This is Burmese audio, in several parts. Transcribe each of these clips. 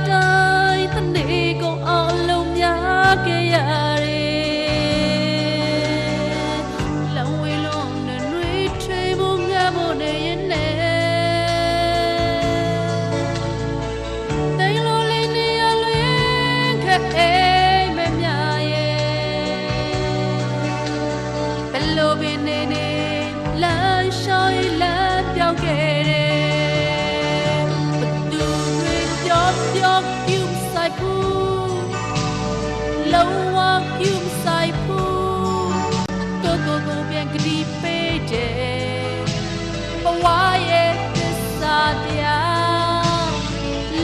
တိုင်းတနေ့ကုန်အောင်လုံးများခဲ့ရလောင်ဝေးလုံးနဲ့နှွေးထွေးဖို့ငါဖို့နေရင်နဲ့တိုင်းလိုလေးနေရလွင်ခဲ့အိမ်မမြရဲ့ဘယ်လိုပင်နေနေလမ်းလျှောက်လမ်းပြောင်းခဲ့လုံးဝယူမဆိုင်ဘူးကိုပြန်ကတိပေးတယ်ဘဝရဲ့သစ္စာတရား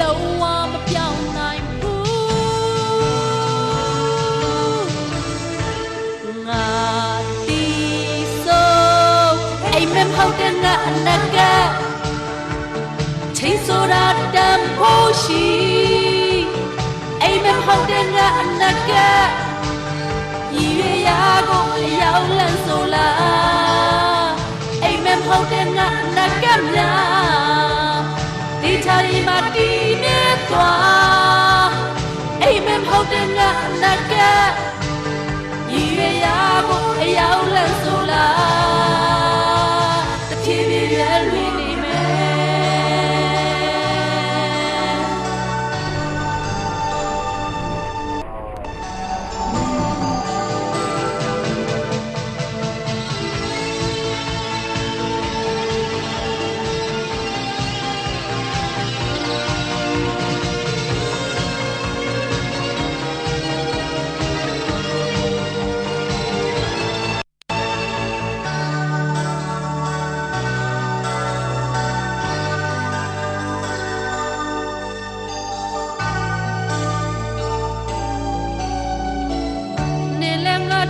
လုံးဝမပြောင်းနိုင်ဘူးငါတီးဆိုအိမ်မဟုတ်တဲ့ငါအနာကချိန်ဆိုတာတန်ဖို့ရှိအိမ်မဟုတ်တဲ့ငါအနာကရည်ရကိုအရောက်လန့်ဆိုလားအိမ်မဟုတ်တဲ့ငါအနာကများဒီချာရီမှာတည်မြဲသွားအိမ်မဟုတ်တဲ့ငါအနာကရည်ရကိုအရောက်လန့်ဆိုလားတဖြည်းဖြည်းရွယ်လွင်နေ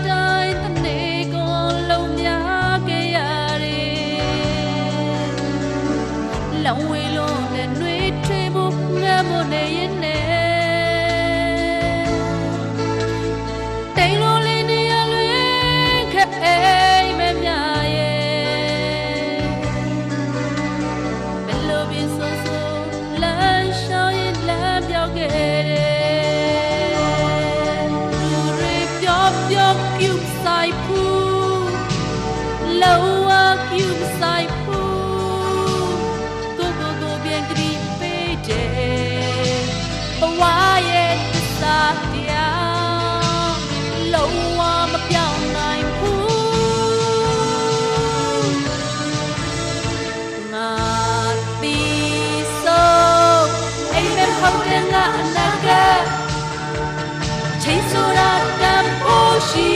တိုင်းတနေ့ကုန်လုံးများခဲ့ရတယ်လောင်ဝေးလုံးနဲ့နှွေးထွေးဖို့ငါမို့နေရင်နဲ့တိမ်လိုလေးနေရလွင်ခဲ့အိမ်မမြရဲ့ဘယ်လိုပြဆိုလမ်းလျှောက်ရင်လမ်းပြောင်းခဲ့you say poo low up you say poo go bien gri pede why it sa dia low up ma pyaung nai poo nga ti so ai me hau de nga anaga chain so ra dam po shi